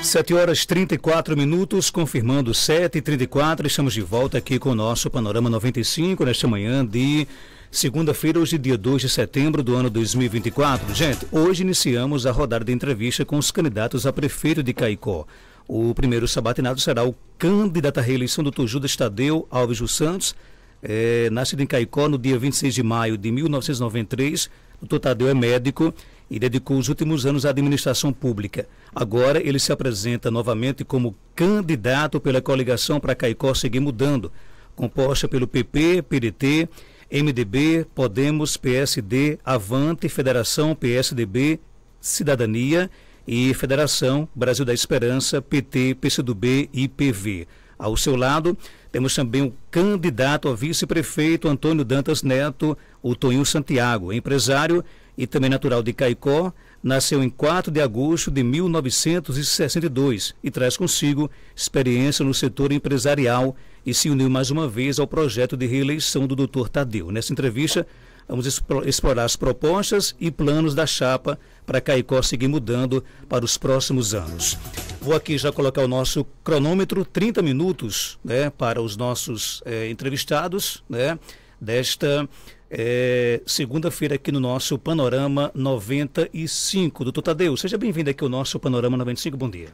7h34, confirmando 7h34, estamos de volta aqui com o nosso Panorama 95, nesta manhã de segunda-feira, hoje dia 2 de setembro do ano 2024. Gente, hoje iniciamos a rodada de entrevista com os candidatos a prefeito de Caicó. O primeiro sabatinado será o candidato à reeleição, Dr. Judas Tadeu Alves dos Santos, nascido em Caicó no dia 26 de maio de 1993. O Dr. Tadeu é médico e dedicou os últimos anos à administração pública. Agora ele se apresenta novamente como candidato pela coligação para Caicó Seguir Mudando, composta pelo PP, PDT, MDB, Podemos, PSD, Avante, Federação, PSDB, Cidadania e Federação Brasil da Esperança, PT, PCdoB e PV. Ao seu lado, temos também o candidato a vice-prefeito Antônio Dantas Neto, o Toninho Santiago, empresário e também natural de Caicó, nasceu em 4 de agosto de 1962 e traz consigo experiência no setor empresarial e se uniu mais uma vez ao projeto de reeleição do Dr. Tadeu. Nessa entrevista, vamos explorar as propostas e planos da chapa para Caicó Seguir Mudando para os próximos anos. Vou aqui já colocar o nosso cronômetro, 30 minutos, né, para os nossos entrevistados, né, desta segunda-feira aqui no nosso Panorama 95. Doutor Tadeu, seja bem-vindo aqui ao nosso Panorama 95, bom dia.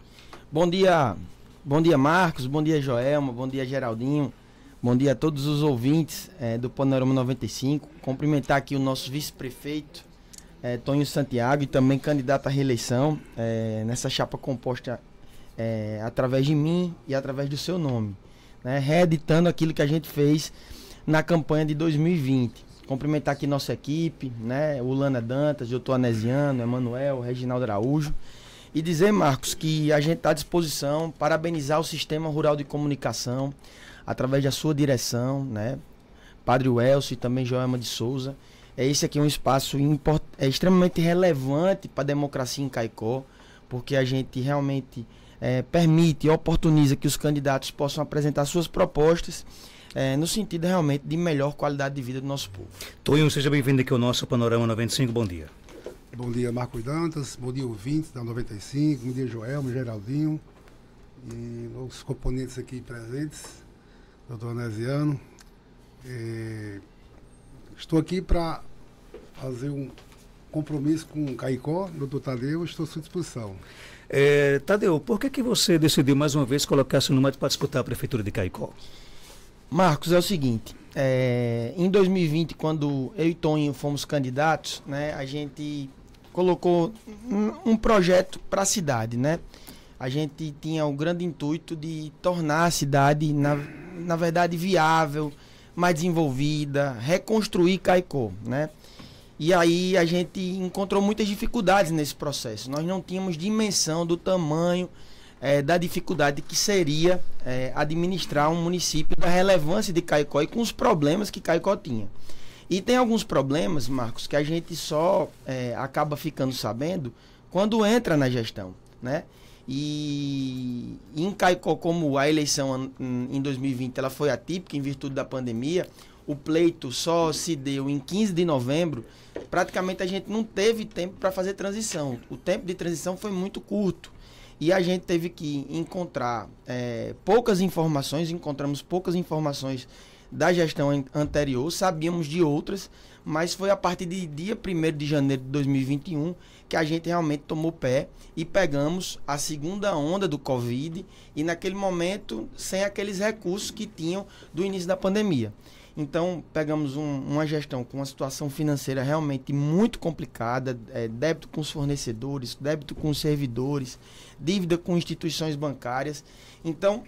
Bom dia Marcos, bom dia Joelma, bom dia Geraldinho, bom dia a todos os ouvintes do Panorama 95. Cumprimentar aqui o nosso vice-prefeito, Toninho Santiago, e também candidato à reeleição nessa chapa composta através de mim e através do seu nome, né, reeditando aquilo que a gente fez na campanha de 2020. Cumprimentar aqui nossa equipe, né, o Lana Dantas, Doutor Anesiano, Emanuel, Reginaldo Araújo, e dizer, Marcos, que a gente está à disposição, parabenizar o Sistema Rural de Comunicação, através da sua direção, né, Padre Welso e também Joelma de Souza. Esse aqui é um espaço extremamente relevante para a democracia em Caicó, porque a gente realmente permite e oportuniza que os candidatos possam apresentar suas propostas no sentido realmente de melhor qualidade de vida do nosso povo. Toninho, seja bem-vindo aqui ao nosso Panorama 95, bom dia. Bom dia, Marcos Dantas, bom dia, ouvintes da 95, bom dia, Joelma, Geraldinho e os componentes aqui presentes, doutor Anesiano. Estou aqui para fazer um compromisso com o Caicó, doutor Tadeu, estou à sua disposição. Tadeu, por que você decidiu mais uma vez colocar seu nome para disputar a Prefeitura de Caicó? Marcos, é o seguinte, em 2020, quando eu e Toninho fomos candidatos, né, a gente colocou um projeto para a cidade, né? A gente tinha o grande intuito de tornar a cidade, na verdade, viável, mais desenvolvida, reconstruir Caicó, né? E aí a gente encontrou muitas dificuldades nesse processo. Nós não tínhamos dimensão do tamanho da dificuldade que seria administrar um município da relevância de Caicó e com os problemas que Caicó tinha. E tem alguns problemas, Marcos, que a gente só acaba ficando sabendo quando entra na gestão, né? E em Caicó, como a eleição em 2020 ela foi atípica em virtude da pandemia, o pleito só se deu em 15 de novembro, praticamente a gente não teve tempo para fazer transição. O tempo de transição foi muito curto. E a gente teve que encontrar encontramos poucas informações da gestão anterior, sabíamos de outras, mas foi a partir de dia 1º de janeiro de 2021 que a gente realmente tomou pé e pegamos a segunda onda do Covid e naquele momento sem aqueles recursos que tinham do início da pandemia. Então, pegamos uma gestão com uma situação financeira realmente muito complicada, débito com os fornecedores, débito com os servidores, dívida com instituições bancárias. Então,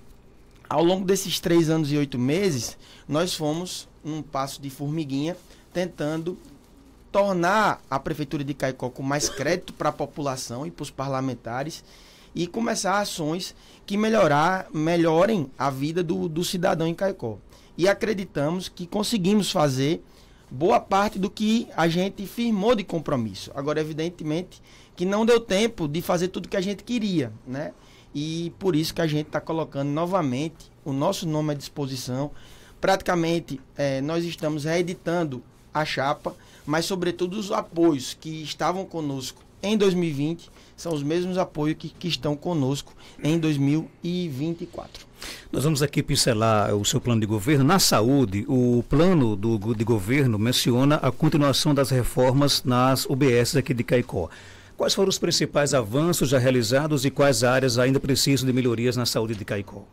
ao longo desses 3 anos e 8 meses, nós fomos um passo de formiguinha, tentando tornar a Prefeitura de Caicó com mais crédito para a população e para os parlamentares e começar ações que melhorem a vida do cidadão em Caicó. E acreditamos que conseguimos fazer boa parte do que a gente firmou de compromisso. Agora, evidentemente, que não deu tempo de fazer tudo que a gente queria, né? E por isso que a gente está colocando novamente o nosso nome à disposição. Praticamente, nós estamos reeditando a chapa, mas sobretudo os apoios que estavam conosco em 2020 são os mesmos apoios que estão conosco em 2024. Nós vamos aqui pincelar o seu plano de governo. Na saúde, o plano de governo menciona a continuação das reformas nas UBS aqui de Caicó. Quais foram os principais avanços já realizados e quais áreas ainda precisam de melhorias na saúde de Caicó?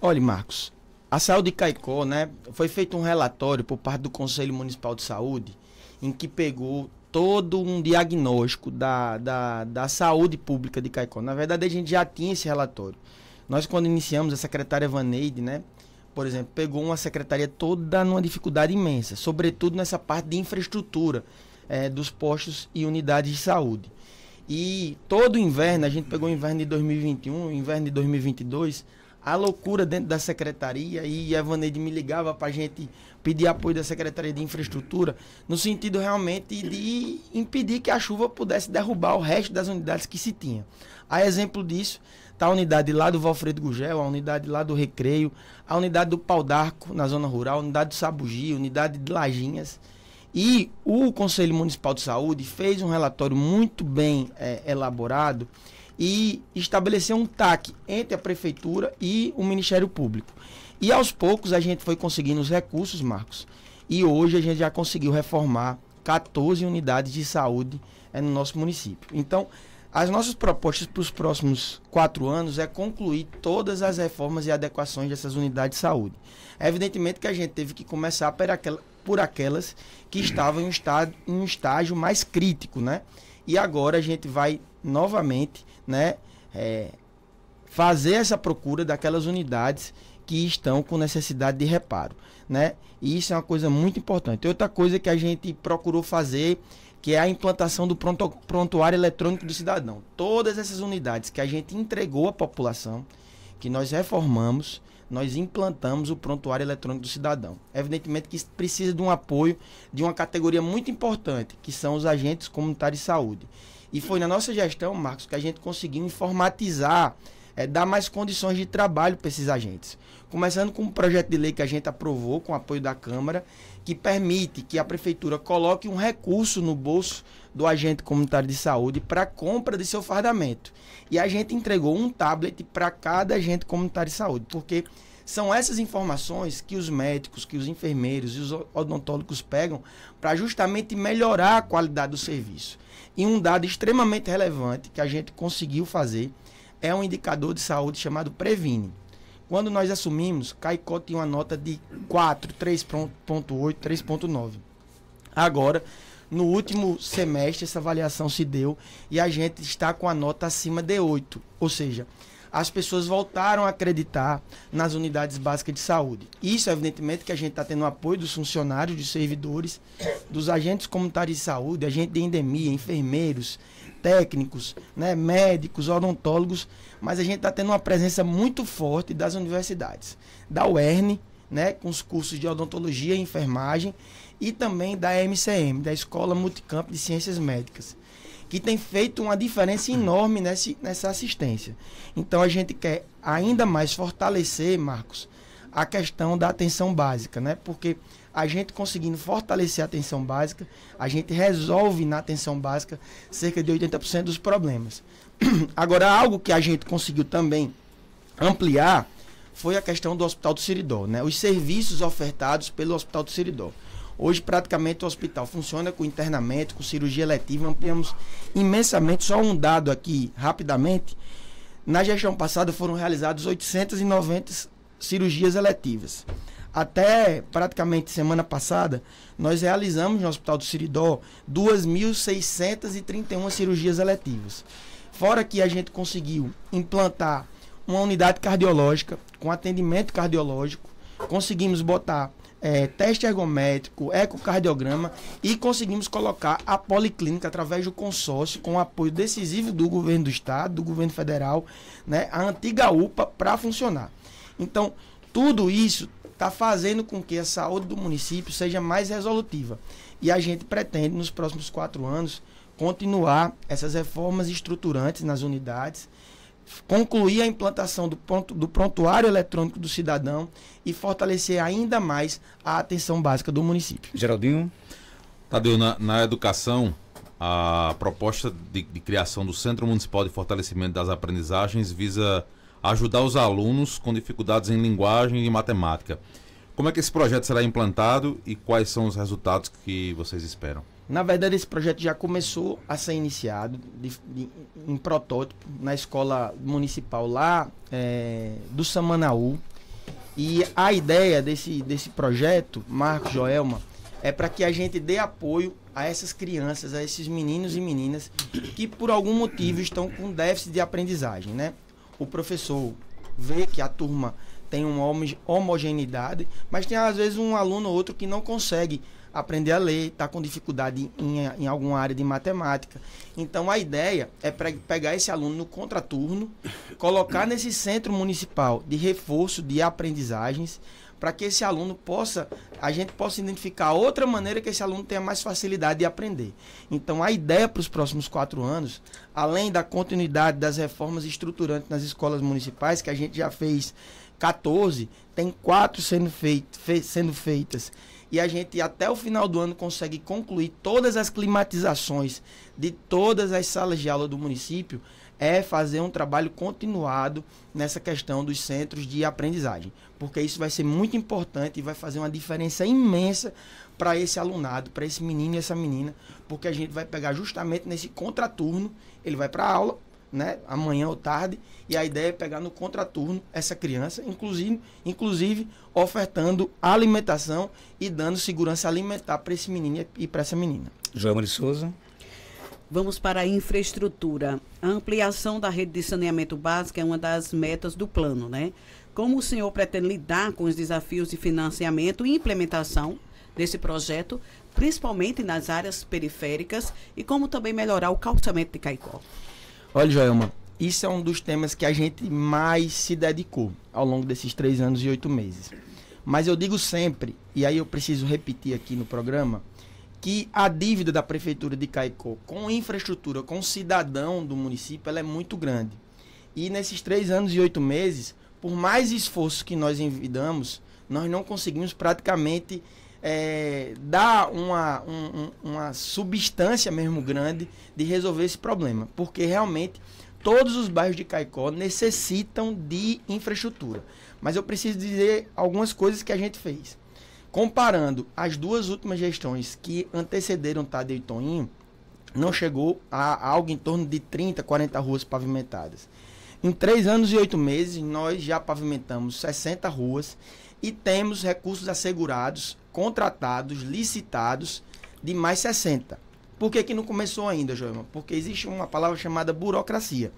Olha, Marcos, a saúde de Caicó, né, foi feito um relatório por parte do Conselho Municipal de Saúde, em que pegou todo um diagnóstico da saúde pública de Caicó. Na verdade, a gente já tinha esse relatório. Nós, quando iniciamos, a secretária Vaneide, né, por exemplo, pegou uma secretaria toda numa dificuldade imensa, sobretudo nessa parte de infraestrutura dos postos e unidades de saúde. E todo o inverno, a gente pegou o inverno de 2021, o inverno de 2022, a loucura dentro da secretaria, e a Vaneide me ligava para a gente pedir apoio da Secretaria de Infraestrutura, no sentido realmente de impedir que a chuva pudesse derrubar o resto das unidades que se tinha. A exemplo disso, está a unidade lá do Valfredo Gugel, a unidade lá do Recreio, a unidade do Pau d'Arco, na zona rural, a unidade do Sabugi, a unidade de Lajinhas. E o Conselho Municipal de Saúde fez um relatório muito bem elaborado e estabeleceu um TAC entre a Prefeitura e o Ministério Público. E aos poucos a gente foi conseguindo os recursos, Marcos, e hoje a gente já conseguiu reformar 14 unidades de saúde no nosso município. Então, as nossas propostas para os próximos 4 anos é concluir todas as reformas e adequações dessas unidades de saúde. Evidentemente que a gente teve que começar por aquelas que estavam em um estágio mais crítico, né? E agora a gente vai novamente, né, fazer essa procura daquelas unidades que estão com necessidade de reparo, né? E isso é uma coisa muito importante. Outra coisa que a gente procurou fazer, que é a implantação do prontuário eletrônico do cidadão. Todas essas unidades que a gente entregou à população, que nós reformamos, nós implantamos o prontuário eletrônico do cidadão. Evidentemente que isso precisa de um apoio de uma categoria muito importante, que são os agentes comunitários de saúde. E foi na nossa gestão, Marcos, que a gente conseguiu informatizar, dar mais condições de trabalho para esses agentes. Começando com um projeto de lei que a gente aprovou com o apoio da Câmara, que permite que a Prefeitura coloque um recurso no bolso do agente comunitário de saúde para a compra de seu fardamento. E a gente entregou um tablet para cada agente comunitário de saúde, porque são essas informações que os médicos, que os enfermeiros e os odontólogos pegam para justamente melhorar a qualidade do serviço. E um dado extremamente relevante que a gente conseguiu fazer é um indicador de saúde chamado Previne. Quando nós assumimos, Caicó tinha uma nota de 4, 3.8, 3.9. Agora, no último semestre, essa avaliação se deu e a gente está com a nota acima de 8. Ou seja, as pessoas voltaram a acreditar nas unidades básicas de saúde. Isso, evidentemente, que a gente está tendo o apoio dos funcionários, dos servidores, dos agentes comunitários de saúde, agentes de endemia, enfermeiros, técnicos, né, médicos, odontólogos, mas a gente está tendo uma presença muito forte das universidades, da UERN, né, com os cursos de odontologia e enfermagem, e também da MCM, da Escola Multicampo de Ciências Médicas, que tem feito uma diferença enorme nessa assistência. Então a gente quer ainda mais fortalecer, Marcos, a questão da atenção básica, né? Porque a gente conseguindo fortalecer a atenção básica, a gente resolve na atenção básica cerca de 80% dos problemas. Agora, algo que a gente conseguiu também ampliar foi a questão do Hospital do Siridó, né? Os serviços ofertados pelo Hospital do Siridó. Hoje, praticamente, o hospital funciona com internamento, com cirurgia eletiva, ampliamos imensamente. Só um dado aqui, rapidamente. Na gestão passada foram realizadas 890 cirurgias eletivas. Até praticamente semana passada, nós realizamos no Hospital do Siridó 2.631 cirurgias eletivas. Fora que a gente conseguiu implantar uma unidade cardiológica com atendimento cardiológico, conseguimos botar teste ergométrico, ecocardiograma e conseguimos colocar a policlínica através do consórcio com o apoio decisivo do governo do estado, do governo federal, né, a antiga UPA para funcionar. Então, tudo isso está fazendo com que a saúde do município seja mais resolutiva. E a gente pretende, nos próximos 4 anos, continuar essas reformas estruturantes nas unidades, concluir a implantação do prontuário eletrônico do cidadão e fortalecer ainda mais a atenção básica do município. Geraldinho? Tadeu, na educação, A proposta de criação do Centro Municipal de Fortalecimento das Aprendizagens visa ajudar os alunos com dificuldades em linguagem e matemática. Como é que esse projeto será implantado e quais são os resultados que vocês esperam? Na verdade, esse projeto já começou a ser iniciado em protótipo na escola municipal lá do Samanaú. E a ideia desse projeto, Marcos, Joelma, é para que a gente dê apoio a essas crianças, a esses meninos e meninas que por algum motivo estão com déficit de aprendizagem, né? O professor vê que a turma tem uma homogeneidade, mas tem às vezes um aluno ou outro que não consegue aprender a ler, está com dificuldade em alguma área de matemática. Então a ideia é pegar esse aluno no contraturno, colocar nesse centro municipal de reforço de aprendizagens, para que esse aluno a gente possa identificar outra maneira que esse aluno tenha mais facilidade de aprender. Então a ideia para os próximos 4 anos, além da continuidade das reformas estruturantes nas escolas municipais, que a gente já fez 14, tem 4 sendo feitas. E a gente até o final do ano consegue concluir todas as climatizações de todas as salas de aula do município, é fazer um trabalho continuado nessa questão dos centros de aprendizagem, porque isso vai ser muito importante e vai fazer uma diferença imensa para esse alunado, para esse menino e essa menina, porque a gente vai pegar justamente nesse contraturno, ele vai para a aula, né, amanhã ou tarde, e a ideia é pegar no contraturno essa criança, inclusive ofertando alimentação e dando segurança alimentar para esse menino e para essa menina. Joelma de Souza. Vamos para a infraestrutura. A ampliação da rede de saneamento básico é uma das metas do plano, né? Como o senhor pretende lidar com os desafios de financiamento e implementação desse projeto, principalmente nas áreas periféricas, e como também melhorar o calçamento de Caicó? Olha, Joelma, isso é um dos temas que a gente mais se dedicou ao longo desses 3 anos e 8 meses. Mas eu digo sempre, e aí eu preciso repetir aqui no programa, que a dívida da Prefeitura de Caicó com infraestrutura, com o cidadão do município, ela é muito grande. E nesses 3 anos e 8 meses, por mais esforço que nós envidamos, nós não conseguimos praticamente dar uma substância mesmo grande de resolver esse problema. Porque realmente todos os bairros de Caicó necessitam de infraestrutura. Mas eu preciso dizer algumas coisas que a gente fez. Comparando as 2 últimas gestões que antecederam Tadeu e Toninho, não chegou a algo em torno de 30, 40 ruas pavimentadas. Em 3 anos e 8 meses, nós já pavimentamos 60 ruas e temos recursos assegurados, contratados, licitados, de mais 60. Por que não começou ainda, Joelma? Porque existe uma palavra chamada burocracia.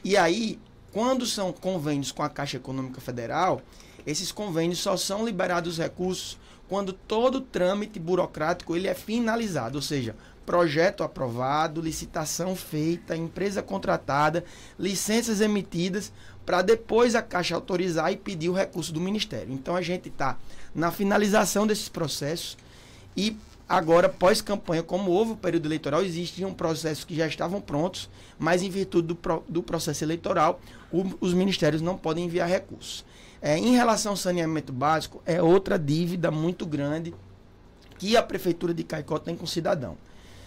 E aí, quando são convênios com a Caixa Econômica Federal, esses convênios só são liberados recursos quando todo o trâmite burocrático ele é finalizado, ou seja, projeto aprovado, licitação feita, empresa contratada, licenças emitidas, para depois a Caixa autorizar e pedir o recurso do Ministério. Então a gente está na finalização desses processos e agora, pós-campanha, como houve o período eleitoral, existiam processos que já estavam prontos, mas em virtude do processo eleitoral, os ministérios não podem enviar recursos. Em relação ao saneamento básico, é outra dívida muito grande que a Prefeitura de Caicó tem com o cidadão.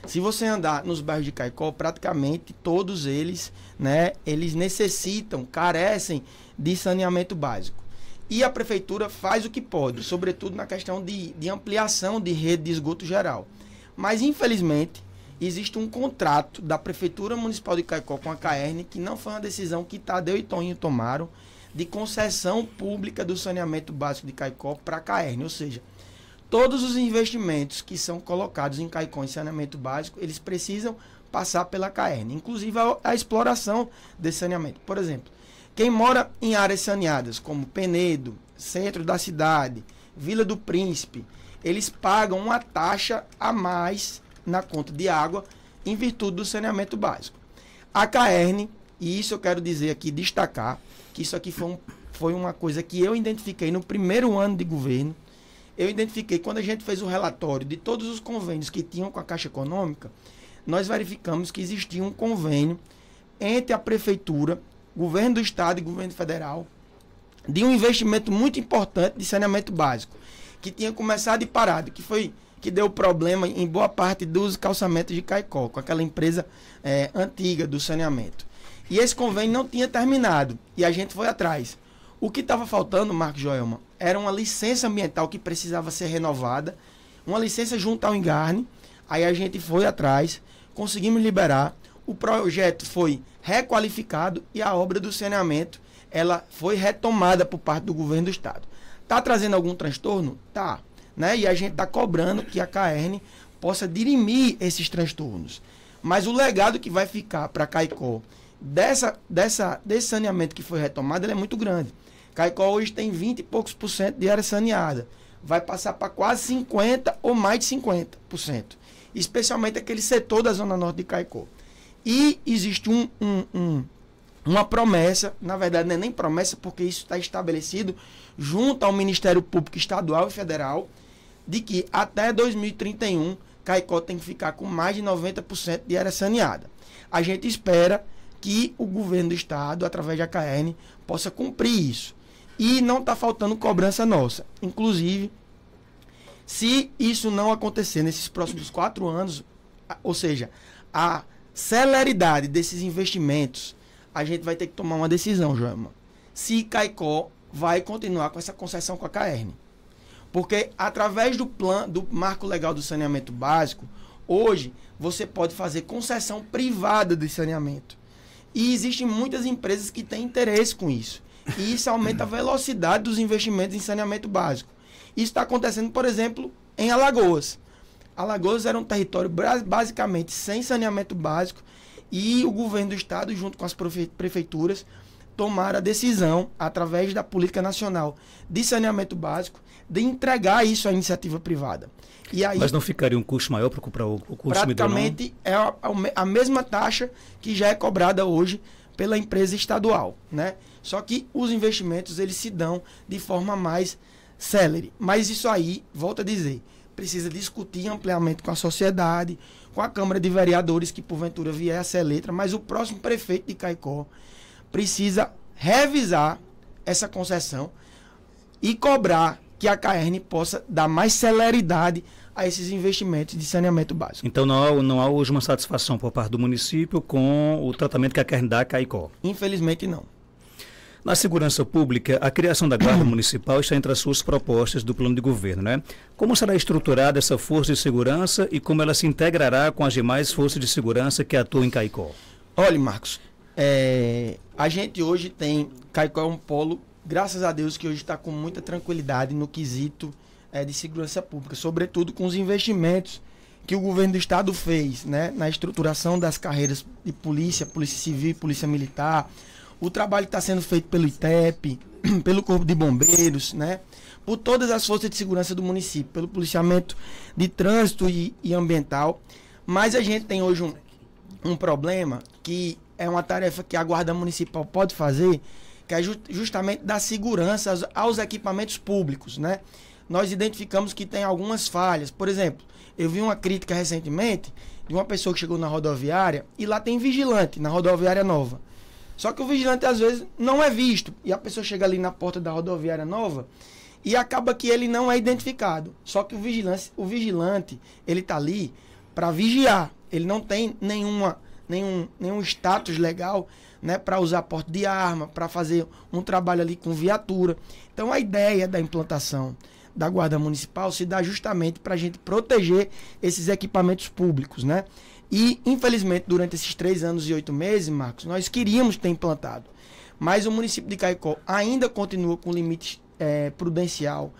Se você andar nos bairros de Caicó, praticamente todos eles, né, eles carecem de saneamento básico. E a Prefeitura faz o que pode, sobretudo na questão de ampliação de rede de esgoto geral. Mas, infelizmente, existe um contrato da Prefeitura Municipal de Caicó com a CAERN, que não foi uma decisão que Tadeu e Toninho tomaram, de concessão pública do saneamento básico de Caicó para a CAERN, ou seja, todos os investimentos que são colocados em Caicó em saneamento básico, eles precisam passar pela CAERN, inclusive a exploração desse saneamento. Por exemplo, quem mora em áreas saneadas, como Penedo, centro da cidade, Vila do Príncipe, eles pagam uma taxa a mais na conta de água em virtude do saneamento básico. A CAERN, e isso eu quero dizer aqui, destacar, que isso aqui foi uma coisa que eu identifiquei no primeiro ano de governo. Eu identifiquei, quando a gente fez o relatório de todos os convênios que tinham com a Caixa Econômica, nós verificamos que existia um convênio entre a Prefeitura, Governo do Estado e Governo Federal, de um investimento muito importante de saneamento básico, que tinha começado e parado, que foi que deu problema em boa parte dos calçamentos de Caicó, com aquela empresa antiga do saneamento. E esse convênio não tinha terminado, e a gente foi atrás. O que estava faltando, Marcos Joelma, era uma licença ambiental que precisava ser renovada, uma licença junto ao Engarne. Aí a gente foi atrás, conseguimos liberar, o projeto foi requalificado e a obra do saneamento ela foi retomada por parte do governo do estado. Está trazendo algum transtorno? Tá. Né? E a gente está cobrando que a CAERN possa dirimir esses transtornos. Mas o legado que vai ficar para Caicó desse saneamento que foi retomado, ele é muito grande. Caicó hoje tem 20 e poucos % de área saneada. Vai passar para quase 50% ou mais de 50%. Especialmente aquele setor da Zona Norte de Caicó. E existe uma promessa, na verdade não é nem promessa, porque isso está estabelecido junto ao Ministério Público Estadual e Federal, de que até 2031 Caicó tem que ficar com mais de 90% de área saneada. A gente espera que o governo do estado, através da CAERN, possa cumprir isso. E não está faltando cobrança nossa. Inclusive, se isso não acontecer nesses próximos 4 anos, ou seja, a celeridade desses investimentos, a gente vai ter que tomar uma decisão, Joelma. Se Caicó vai continuar com essa concessão com a CAERN. Porque através do marco legal do saneamento básico, hoje você pode fazer concessão privada de saneamento. E existem muitas empresas que têm interesse com isso. E isso aumenta a velocidade dos investimentos em saneamento básico. Isso está acontecendo, por exemplo, em Alagoas. Alagoas era um território basicamente sem saneamento básico e o governo do estado, junto com as prefeituras, tomaram a decisão, através da Política Nacional de Saneamento Básico, de entregar isso à iniciativa privada. E aí, mas não ficaria um custo maior para o consumidor? Praticamente é a mesma taxa que já é cobrada hoje pela empresa estadual, né? Só que os investimentos eles se dão de forma mais célere. Mas isso aí, volto a dizer, precisa discutir ampliamente com a sociedade, com a Câmara de Vereadores, que porventura vier a ser letra, mas o próximo prefeito de Caicó precisa revisar essa concessão e cobrar que a CAERN possa dar mais celeridade a esses investimentos de saneamento básico. Então não há hoje uma satisfação por parte do município com o tratamento que a CAERN dá a Caicó? Infelizmente não. Na segurança pública, a criação da Guarda Municipal está entre as suas propostas do plano de governo, né? Como será estruturada essa força de segurança e como ela se integrará com as demais forças de segurança que atuam em Caicó? Olha, Marcos, a gente hoje tem, Caicó é um polo, graças a Deus, que hoje está com muita tranquilidade no quesito de segurança pública, sobretudo com os investimentos que o governo do estado fez, né, na estruturação das carreiras de polícia civil e polícia militar, o trabalho que está sendo feito pelo ITEP, pelo Corpo de Bombeiros, né, por todas as forças de segurança do município, pelo policiamento de trânsito e ambiental. Mas a gente tem hoje um problema que é uma tarefa que a Guarda Municipal pode fazer, que é justamente dar segurança aos equipamentos públicos, né? Nós identificamos que tem algumas falhas. Por exemplo, eu vi uma crítica recentemente de uma pessoa que chegou na rodoviária e lá tem vigilante na rodoviária nova. Só que o vigilante às vezes não é visto e a pessoa chega ali na porta da rodoviária nova e acaba que ele não é identificado. Só que o vigilante ele está ali para vigiar. Ele não tem nenhum status legal, né, para usar porte de arma, para fazer um trabalho ali com viatura. Então a ideia da implantação da Guarda Municipal se dá justamente para a gente proteger esses equipamentos públicos, né? E, infelizmente, durante esses 3 anos e 8 meses, Marcos, nós queríamos ter implantado. Mas o município de Caicó ainda continua com limite prudencial,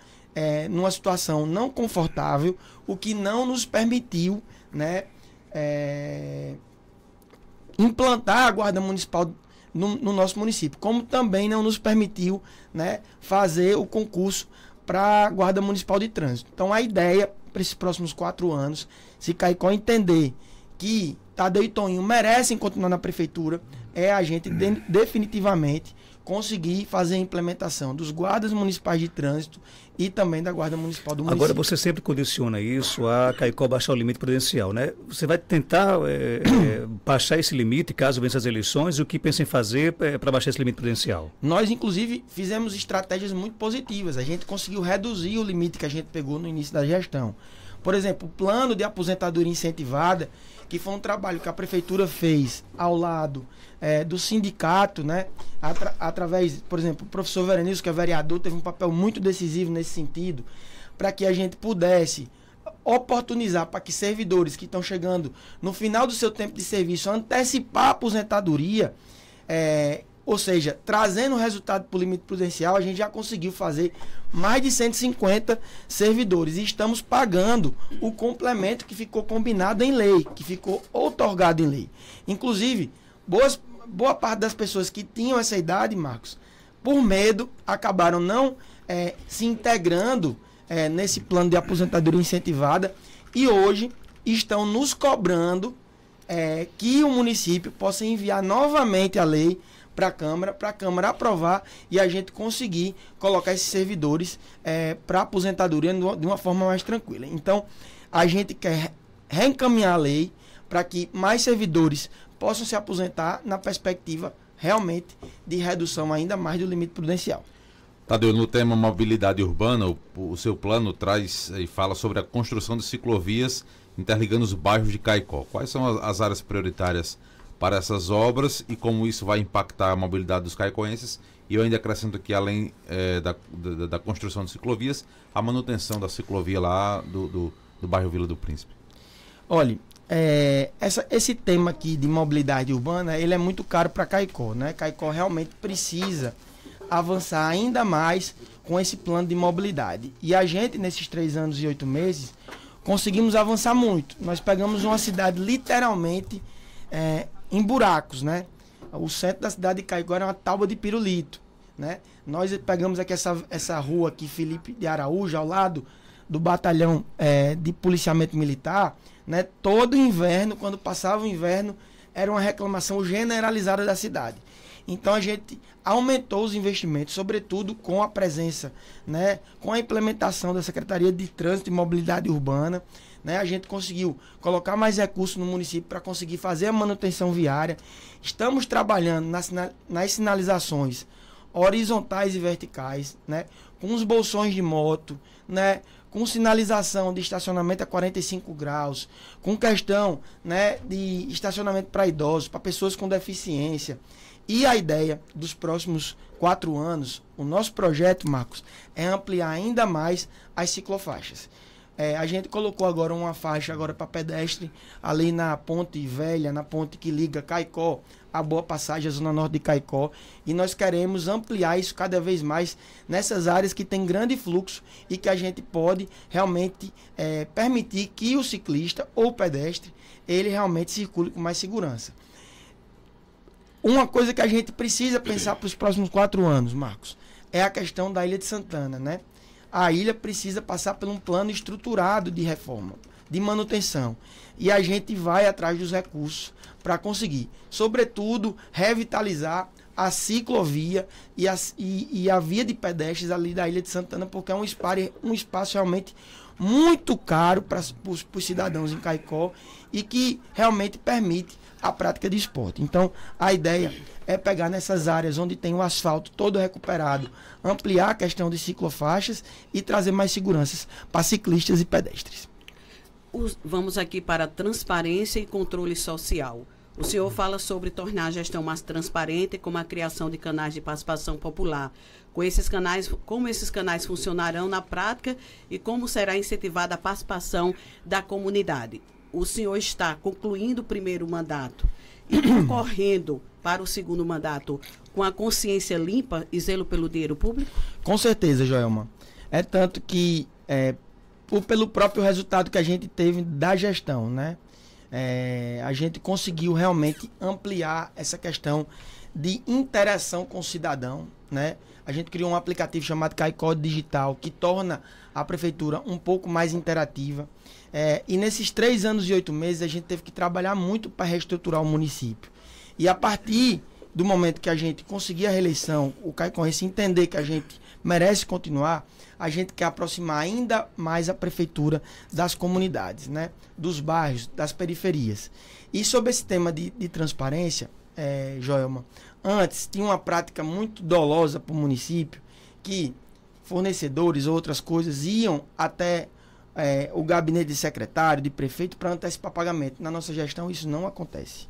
numa situação não confortável, o que não nos permitiu, né, implantar a Guarda Municipal no nosso município, como também não nos permitiu, né, fazer o concurso para a Guarda Municipal de Trânsito. Então a ideia para esses próximos 4 anos, se Caicó entender que Tadeu e Toninho merecem continuar na prefeitura, é a gente definitivamente conseguir fazer a implementação dos guardas municipais de trânsito e também da Guarda Municipal do município. Agora, você sempre condiciona isso a Caicó baixar o limite prudencial, né? Você vai tentar baixar esse limite caso vença as eleições, e o que pensa em fazer para baixar esse limite prudencial? Nós, inclusive, fizemos estratégias muito positivas. A gente conseguiu reduzir o limite que a gente pegou no início da gestão. Por exemplo, o plano de aposentadoria incentivada, que foi um trabalho que a prefeitura fez ao lado do sindicato, né? Através, por exemplo, o professor Verenilson, que é vereador, teve um papel muito decisivo nesse sentido, para que a gente pudesse oportunizar para que servidores que estão chegando no final do seu tempo de serviço antecipar a aposentadoria, ou seja, trazendo o resultado para o limite prudencial. A gente já conseguiu fazer mais de 150 servidores e estamos pagando o complemento que ficou combinado em lei, que ficou outorgado em lei. Inclusive, boa parte das pessoas que tinham essa idade, Marcos, por medo, acabaram não se integrando nesse plano de aposentadoria incentivada e hoje estão nos cobrando que o município possa enviar novamente a lei para a Câmara aprovar e a gente conseguir colocar esses servidores para aposentadoria de uma forma mais tranquila. Então, a gente quer reencaminhar a lei para que mais servidores possam se aposentar na perspectiva realmente de redução ainda mais do limite prudencial. Tadeu, no tema mobilidade urbana, o seu plano traz e fala sobre a construção de ciclovias interligando os bairros de Caicó. Quais são as áreas prioritárias para essas obras e como isso vai impactar a mobilidade dos caicoenses? E eu ainda acrescento aqui, além da construção de ciclovias, a manutenção da ciclovia lá do bairro Vila do Príncipe. Olha, esse tema aqui de mobilidade urbana, ele é muito caro para Caicó, né? Caicó realmente precisa avançar ainda mais com esse plano de mobilidade. E a gente, nesses 3 anos e 8 meses, conseguimos avançar muito. Nós pegamos uma cidade literalmente em buracos, né? O centro da cidade de Caicó era uma tábua de pirulito, né? Nós pegamos aqui essa rua aqui, Felipe de Araújo, ao lado do batalhão de policiamento militar, né? Todo inverno, quando passava o inverno, era uma reclamação generalizada da cidade. Então a gente aumentou os investimentos, sobretudo com a presença, né, com a implementação da Secretaria de Trânsito e Mobilidade Urbana, né, a gente conseguiu colocar mais recursos no município para conseguir fazer a manutenção viária. Estamos trabalhando nas sinalizações horizontais e verticais, né, com os bolsões de moto, né, com sinalização de estacionamento a 45 graus, com questão, né, de estacionamento para idosos, para pessoas com deficiência. E a ideia dos próximos 4 anos, o nosso projeto, Marcos, é ampliar ainda mais as ciclofaixas. A gente colocou agora uma faixa para pedestre ali na ponte velha, na ponte que liga Caicó a Boa Passagem, a zona norte de Caicó, e nós queremos ampliar isso cada vez mais nessas áreas que tem grande fluxo e que a gente pode realmente permitir que o ciclista ou o pedestre, ele realmente circule com mais segurança. Uma coisa que a gente precisa pensar para os próximos 4 anos, Marcos, é a questão da Ilha de Santana, né? A ilha precisa passar por um plano estruturado de reforma, de manutenção. E a gente vai atrás dos recursos para conseguir, sobretudo, revitalizar a ciclovia e a via de pedestres ali da Ilha de Santana, porque é um espaço realmente muito caro para os cidadãos em Caicó e que realmente permite a prática de esporte. Então, a ideia é pegar nessas áreas onde tem o asfalto todo recuperado, ampliar a questão de ciclofaixas e trazer mais seguranças para ciclistas e pedestres. Vamos aqui para transparência e controle social. O senhor fala sobre tornar a gestão mais transparente, como a criação de canais de participação popular. Com esses canais, como esses canais funcionarão na prática e como será incentivada a participação da comunidade? O senhor está concluindo o primeiro mandato e concorrendo para o segundo mandato com a consciência limpa e zelo pelo dinheiro público? Com certeza, Joelma. É tanto que, pelo próprio resultado que a gente teve da gestão, né? A gente conseguiu realmente ampliar essa questão de interação com o cidadão, né? A gente criou um aplicativo chamado Caicó Digital, que torna a prefeitura um pouco mais interativa. E nesses 3 anos e 8 meses, a gente teve que trabalhar muito para reestruturar o município. E a partir do momento que a gente conseguir a reeleição, o caicoense entender que a gente merece continuar, a gente quer aproximar ainda mais a prefeitura das comunidades, né? Dos bairros, das periferias. E sobre esse tema de transparência, Joelma, antes tinha uma prática muito dolosa para o município, que fornecedores ou outras coisas iam até o gabinete de secretário, de prefeito, para antecipar pagamento. Na nossa gestão isso não acontece,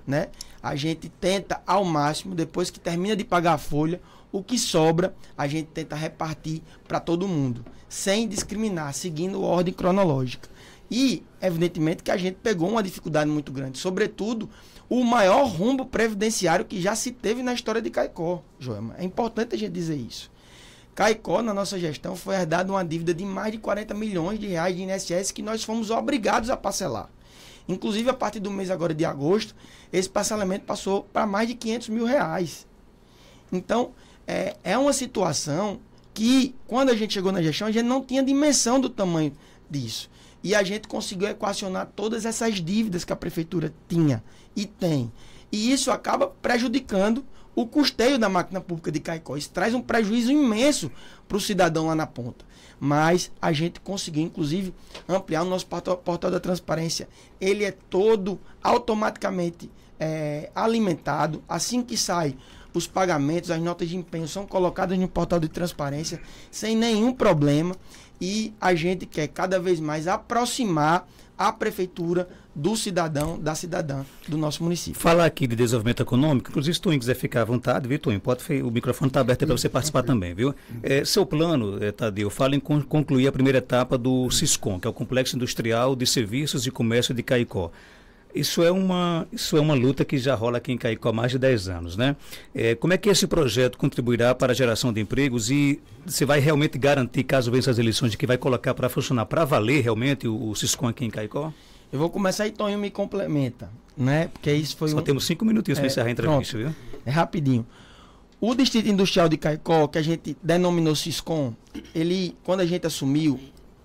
né? A gente tenta ao máximo, depois que termina de pagar a folha, o que sobra a gente tenta repartir para todo mundo, sem discriminar, seguindo ordem cronológica. E evidentemente que a gente pegou uma dificuldade muito grande, sobretudo o maior rombo previdenciário que já se teve na história de Caicó, Joelma. É importante a gente dizer isso. Caicó, na nossa gestão, foi herdada uma dívida de mais de 40 milhões de reais de INSS que nós fomos obrigados a parcelar. Inclusive, a partir do mês agora de agosto, esse parcelamento passou para mais de 500 mil reais. Então, é uma situação que, quando a gente chegou na gestão, a gente não tinha dimensão do tamanho disso. E a gente conseguiu equacionar todas essas dívidas que a prefeitura tinha e tem. E isso acaba prejudicando o custeio da máquina pública de Caicó. Isso traz um prejuízo imenso para o cidadão lá na ponta. Mas a gente conseguiu, inclusive, ampliar o nosso portal da transparência. Ele é todo automaticamente alimentado. Assim que sai os pagamentos, as notas de empenho são colocadas no portal de transparência sem nenhum problema. E a gente quer cada vez mais aproximar a prefeitura do cidadão, da cidadã do nosso município. Falar aqui de desenvolvimento econômico, inclusive se o Toninho quiser ficar à vontade, viu, Toninho? O microfone está aberto para você participar também, viu? Seu plano, Tadeu, fala em concluir a primeira etapa do Siscom, que é o Complexo Industrial de Serviços e Comércio de Caicó. Isso é uma luta que já rola aqui em Caicó há mais de 10 anos, né? Como é que esse projeto contribuirá para a geração de empregos e você vai realmente garantir, caso vença as eleições, de que vai colocar para funcionar, para valer realmente o Siscom aqui em Caicó? Eu vou começar e Toninho me complementa, né? Porque isso foi Só temos 5 minutinhos para encerrar a entrevista, viu? É rapidinho. O Distrito Industrial de Caicó, que a gente denominou Siscom, ele, quando a gente assumiu,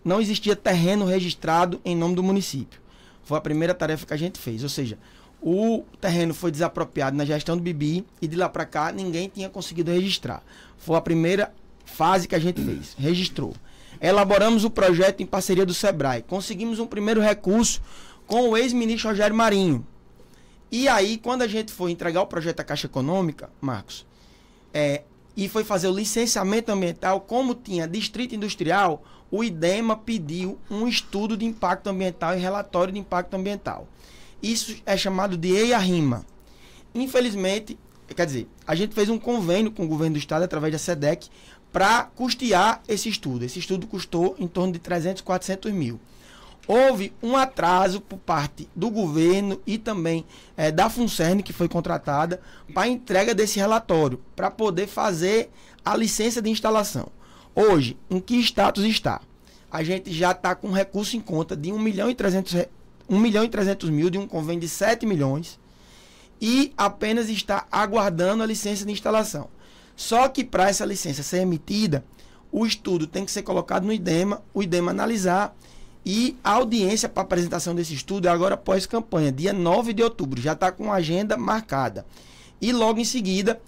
não existia terreno registrado em nome do município. Foi a primeira tarefa que a gente fez, ou seja, o terreno foi desapropriado na gestão do Bibi e de lá para cá ninguém tinha conseguido registrar. Foi a primeira fase que a gente fez, registrou. Elaboramos o projeto em parceria do Sebrae, conseguimos um primeiro recurso com o ex-ministro Rogério Marinho. E aí, quando a gente foi entregar o projeto à Caixa Econômica, Marcos, e foi fazer o licenciamento ambiental, como tinha distrito industrial, o IDEMA pediu um estudo de impacto ambiental e relatório de impacto ambiental. Isso é chamado de EIA-RIMA. Infelizmente, quer dizer, a gente fez um convênio com o governo do estado, através da SEDEC, para custear esse estudo. Esse estudo custou em torno de 300, 400 mil. Houve um atraso por parte do governo e também da FUNCERN, que foi contratada, para a entrega desse relatório, para poder fazer a licença de instalação. Hoje, em que status está? A gente já está com recurso em conta de 1 milhão e 300 mil, de um convênio de 7 milhões, e apenas está aguardando a licença de instalação. Só que para essa licença ser emitida, o estudo tem que ser colocado no IDEMA, o IDEMA analisar, e a audiência para apresentação desse estudo é agora pós-campanha, dia 9 de outubro, já está com a agenda marcada. E logo em seguida,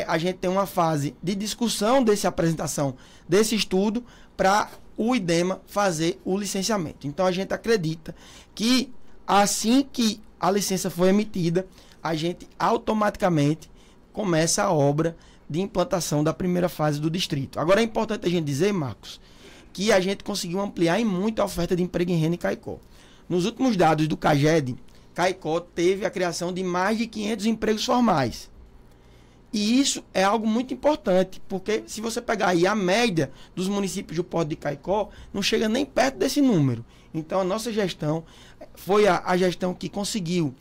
a gente tem uma fase de discussão dessa apresentação desse estudo para o IDEMA fazer o licenciamento. Então a gente acredita que assim que a licença for emitida, a gente automaticamente começa a obra de implantação da primeira fase do distrito. Agora é importante a gente dizer, Marcos, que a gente conseguiu ampliar em muito a oferta de emprego em renda em Caicó. Nos últimos dados do CAGED, Caicó teve a criação de mais de 500 empregos formais. E isso é algo muito importante, porque se você pegar aí a média dos municípios do Porto de Caicó, não chega nem perto desse número. Então a nossa gestão foi a gestão que conseguiu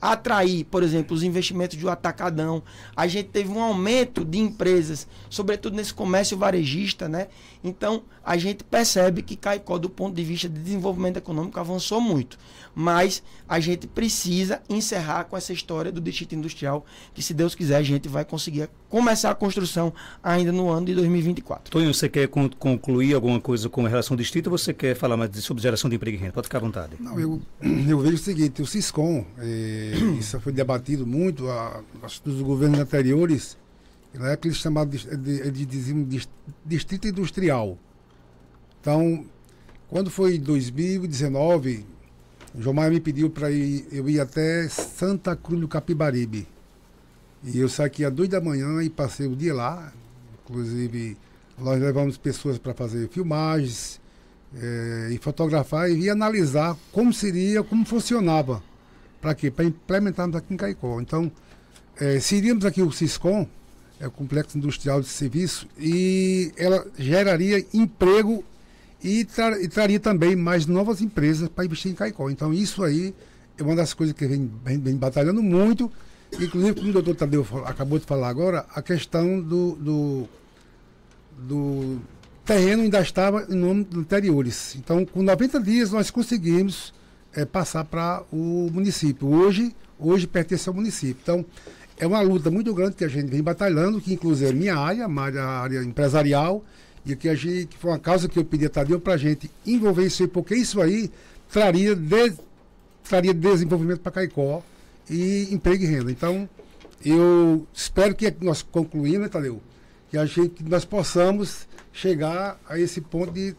atrair, por exemplo, os investimentos do atacadão. A gente teve um aumento de empresas, sobretudo nesse comércio varejista, né? Então a gente percebe que Caicó, do ponto de vista de desenvolvimento econômico, avançou muito. Mas a gente precisa encerrar com essa história do distrito industrial, que, se Deus quiser, a gente gente vai conseguir começar a construção ainda no ano de 2024. Tonho, você quer concluir alguma coisa com relação ao distrito ou você quer falar mais sobre geração de emprego e renda? Pode ficar à vontade. Não, eu vejo o seguinte, o Siscom, isso foi debatido muito, dos governos anteriores, na época eles chamavam de diziam distrito industrial. Então, quando foi em 2019, o João Maia me pediu para eu ir até Santa Cruz do Capibaribe. E eu saí aqui às 2 da manhã e passei o dia lá. Inclusive, nós levamos pessoas para fazer filmagens e fotografar e analisar como seria, como funcionava. Para quê? Para implementarmos aqui em Caicó. Então, seríamos aqui o Siscom, o Complexo Industrial de Serviço, e ela geraria emprego e traria também mais novas empresas para investir em Caicó. Então, isso aí é uma das coisas que vem batalhando muito. Inclusive, como o doutor Tadeu acabou de falar agora, a questão do terreno ainda estava em nome anteriores. Então, com 90 dias, nós conseguimos passar para o município. Hoje pertence ao município. Então, é uma luta muito grande que a gente vem batalhando, que inclusive é minha área, a área empresarial, e que foi uma causa que eu pedi a Tadeu para a gente envolver isso aí, porque isso aí traria desenvolvimento para Caicó e emprego e renda. Então, eu espero que nós concluímos, né, Tadeu, que nós possamos chegar a esse ponto de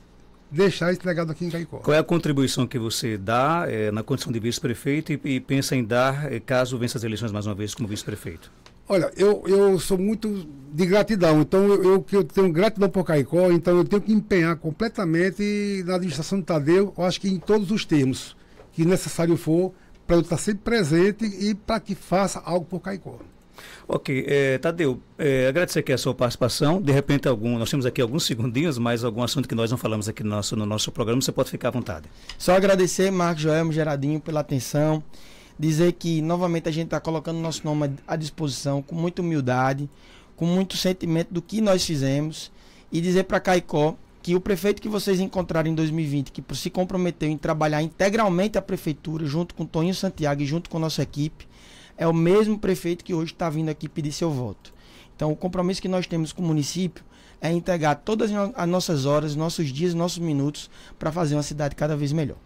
deixar esse legado aqui em Caicó. Qual é a contribuição que você dá na condição de vice-prefeito e pensa em dar caso vença as eleições mais uma vez como vice-prefeito? Olha, eu sou muito de gratidão, então eu tenho gratidão por Caicó, então eu tenho que empenhar completamente na administração do Tadeu, eu acho que em todos os termos que necessário for, para eu estar sempre presente e para que faça algo por Caicó. Ok, Tadeu, agradecer aqui a sua participação. De repente, nós temos aqui alguns segundinhos, mas algum assunto que nós não falamos aqui no nosso programa, você pode ficar à vontade. Só agradecer, Marcos, Joelmo, Geradinho, pela atenção. Dizer que, novamente, a gente está colocando o nosso nome à disposição com muita humildade, com muito sentimento do que nós fizemos. E dizer para Caicó que o prefeito que vocês encontraram em 2020, que se comprometeu em trabalhar integralmente a prefeitura, junto com Toninho Santiago e junto com a nossa equipe, é o mesmo prefeito que hoje está vindo aqui pedir seu voto. Então, o compromisso que nós temos com o município é entregar todas as nossas horas, nossos dias, nossos minutos para fazer uma cidade cada vez melhor.